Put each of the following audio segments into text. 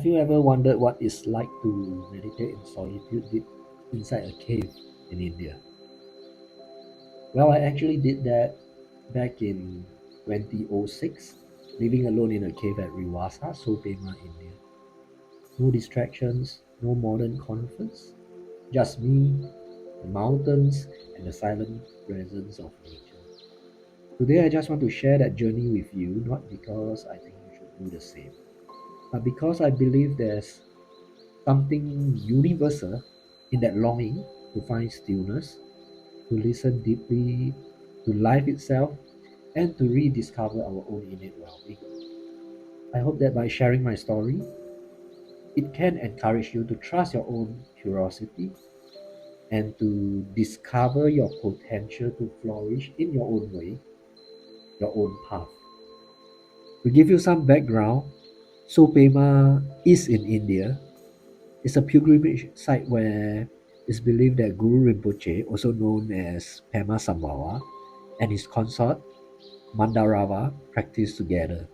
Have you ever wondered what it's like to meditate in solitude deep inside a cave in India? Well, I actually did that back in 2006, living alone in a cave at Riwasa, Sopema, India. No distractions, no modern comforts, just me, the mountains, and the silent presence of nature. Today, I just want to share that journey with you, not because I think you should do the same, but because I believe there's something universal in that longing to find stillness, to listen deeply to life itself, and to rediscover our own innate well being. I hope that by sharing my story, it can encourage you to trust your own curiosity and to discover your potential to flourish in your own way, your own path. To give you some background, Sopema is in India. It's a pilgrimage site where it's believed that Guru Rinpoche, also known as Pema Sambawa, and his consort Mandarava practiced together.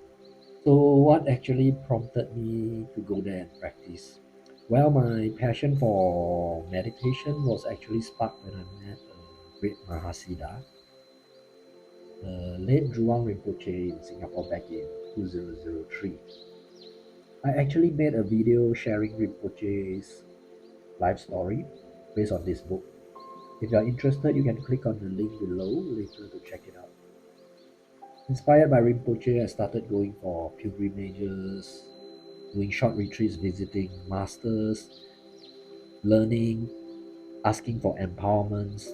So, what actually prompted me to go there and practice? Well, my passion for meditation was actually sparked when I met a great Mahasiddha, the late Druang Rinpoche in Singapore back in 2003. I actually made a video sharing Rinpoche's life story based on this book. If you are interested, you can click on the link below later to check it out. Inspired by Rinpoche, I started going for pilgrimages, doing short retreats, visiting masters, learning, asking for empowerments,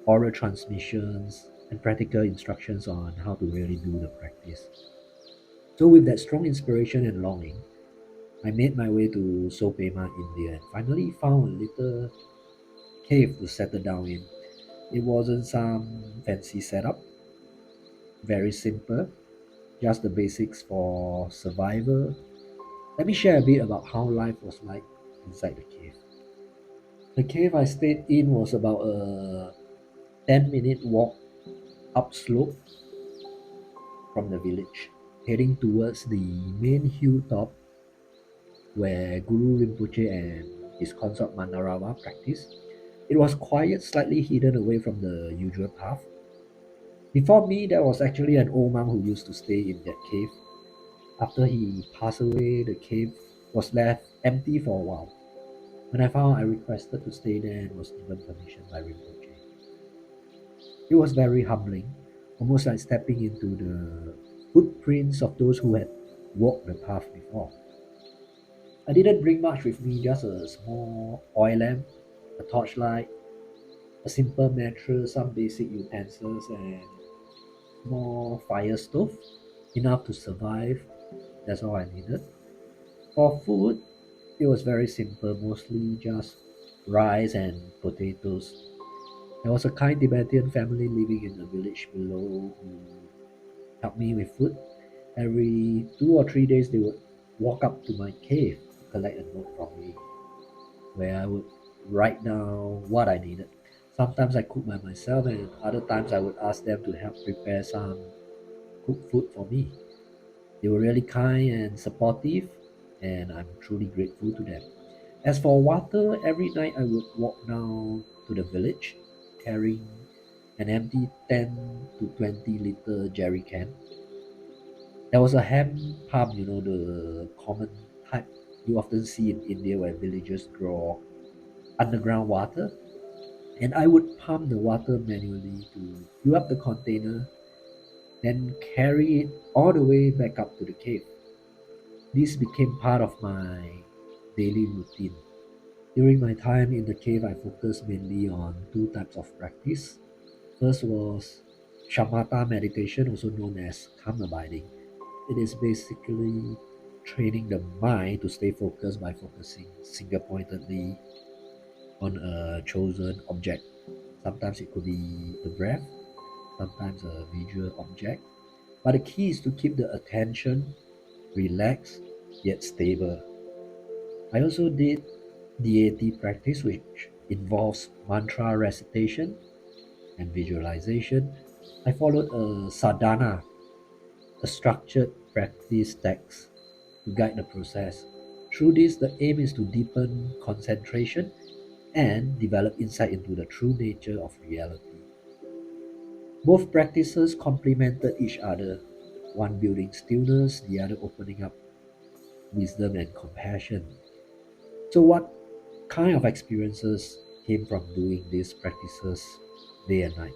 oral transmissions, and practical instructions on how to really do the practice. So, with that strong inspiration and longing, I made my way to Sopema, India, and finally found a little cave to settle down in. It wasn't some fancy setup, very simple, just the basics for survival. Let me share a bit about how life was like inside the cave. The cave I stayed in was about a 10-minute walk upslope from the village, heading towards the main hilltop where Guru Rinpoche and his consort Mandarava practiced. It was quiet, slightly hidden away from the usual path. Before me, there was actually an old monk who used to stay in that cave. After he passed away, the cave was left empty for a while. When I found, I requested to stay there and was given permission by Rinpoche. It was very humbling, almost like stepping into the footprints of those who had walked the path before. I didn't bring much with me, just a small oil lamp, a torchlight, a simple mattress, some basic utensils, and small fire stove, enough to survive. That's all I needed. For food, it was very simple, mostly just rice and potatoes. There was a kind Tibetan family living in the village below who helped me with food. Every 2 or 3 days, they would walk up to my cave to collect a note from me where I would write down what I needed. Sometimes I cook by myself, and other times I would ask them to help prepare some cooked food for me. They were really kind and supportive, and I'm truly grateful to them. As for water, every night I would walk down to the village carrying an empty 10 to 20 liter jerry can. There was a hand pump, the common type you often see in India where villagers draw underground water. And I would pump the water manually to fill up the container, then carry it all the way back up to the cave. This became part of my daily routine. During my time in the cave, I focused mainly on two types of practice. First was Samatha meditation, also known as calm abiding. It is basically training the mind to stay focused by focusing single pointedly on a chosen object. Sometimes it could be the breath, sometimes a visual object. But the key is to keep the attention relaxed yet stable. I also did deity practice, which involves mantra recitation and visualization. I followed a sadhana, a structured practice text to guide the process. Through this, the aim is to deepen concentration and develop insight into the true nature of reality. Both practices complemented each other, one building stillness, the other opening up wisdom and compassion. So, what kind of experiences came from doing these practices day and night?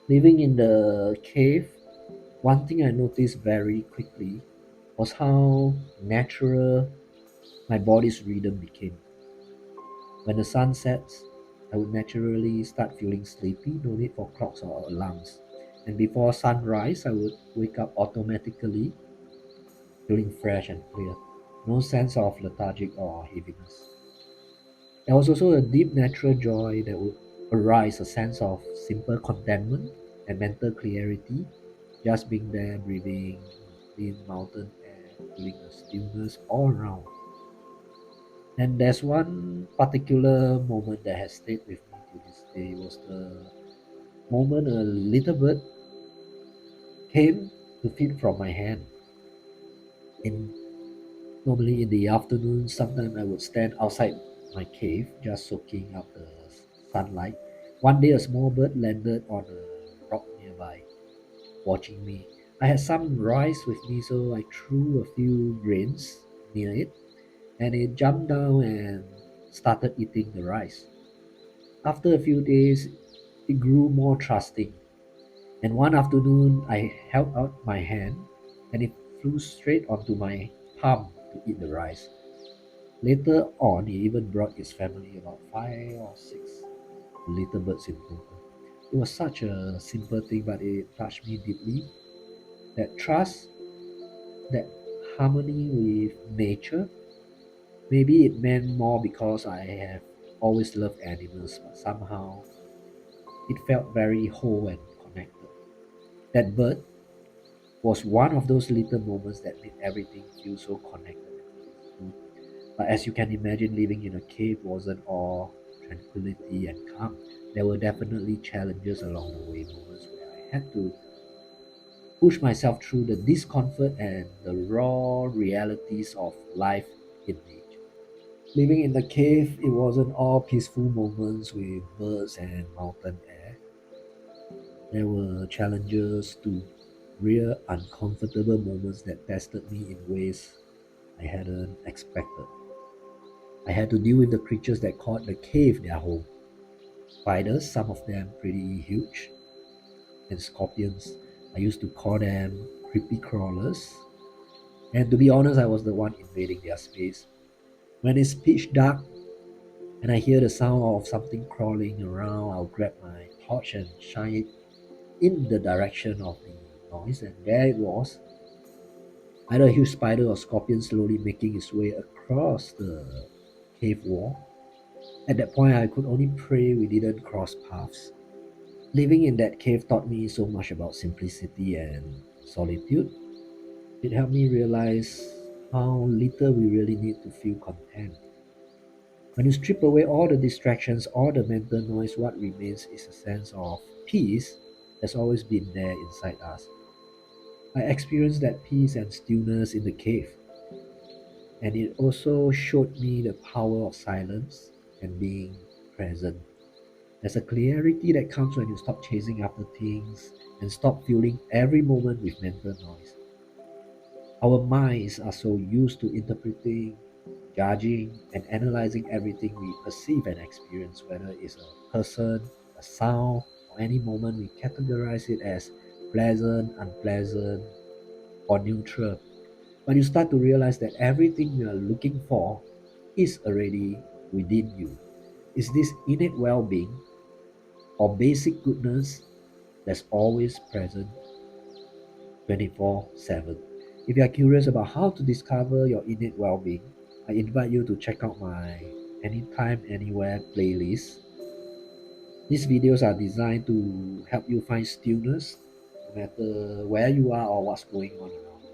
Living in the cave, one thing I noticed very quickly was how natural my body's rhythm became. When the sun sets, I would naturally start feeling sleepy, no need for clocks or alarms. And before sunrise, I would wake up automatically, feeling fresh and clear. No sense of lethargic or heaviness. There was also a deep natural joy that would arise, a sense of simple contentment and mental clarity, just being there, breathing clean mountain air, feeling the stillness all around. And there's one particular moment that has stayed with me to this day was the moment a little bird came to feed from my hand. In Normally in the afternoon, sometimes I would stand outside my cave just soaking up the sunlight. One day a small bird landed on a rock nearby, watching me. I had some rice with me, so I threw a few grains near it, and it jumped down and started eating the rice. After a few days, it grew more trusting, and one afternoon I held out my hand and it flew straight onto my palm to eat the rice. Later on, he even brought his family, about five or six little birds in total. It was such a simple thing, but it touched me deeply. That trust, that harmony with nature. Maybe it meant more because I have always loved animals, but somehow it felt very whole and connected. That bird was one of those little moments that made everything feel so connected and peaceful. But as you can imagine, living in a cave wasn't all tranquility and calm. There were definitely challenges along the way, moments where I had to push myself through the discomfort and the raw realities of life in nature. Living in the cave, it wasn't all peaceful moments with birds and mountain air. There were challenges too, real uncomfortable moments that tested me in ways I hadn't expected. I had to deal with the creatures that called the cave their home. Spiders, some of them pretty huge, and scorpions. I used to call them creepy crawlers. And to be honest, I was the one invading their space. When it's pitch dark and I hear the sound of something crawling around, I'll grab my torch and shine it in the direction of the noise, and there it was, either a huge spider or scorpion slowly making its way across the cave wall. At that point, I could only pray we didn't cross paths. Living in that cave taught me so much about simplicity and solitude. It helped me realize how little we really need to feel content. When you strip away all the distractions, all the mental noise, what remains is a sense of peace that's always been there inside us. I experienced that peace and stillness in the cave, and it also showed me the power of silence and being present. There's a clarity that comes when you stop chasing after things and stop filling every moment with mental noise. Our minds are so used to interpreting, judging, and analyzing everything we perceive and experience, whether it's a person, a sound, or any moment, we categorize it as pleasant, unpleasant, or neutral. But you start to realize that everything you are looking for is already within you. Is this innate well being or basic goodness that's always present 24/7. If you are curious about how to discover your innate well being, I invite you to check out my Anytime, Anywhere playlist. These videos are designed to help you find stillness no matter where you are or what's going on around you.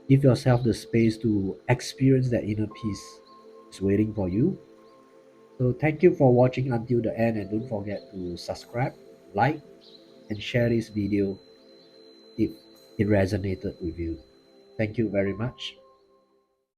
Give yourself the space to experience that inner peace. It's waiting for you. So, thank you for watching until the end, and don't forget to subscribe, like, and share this video if it resonated with you. Thank you very much.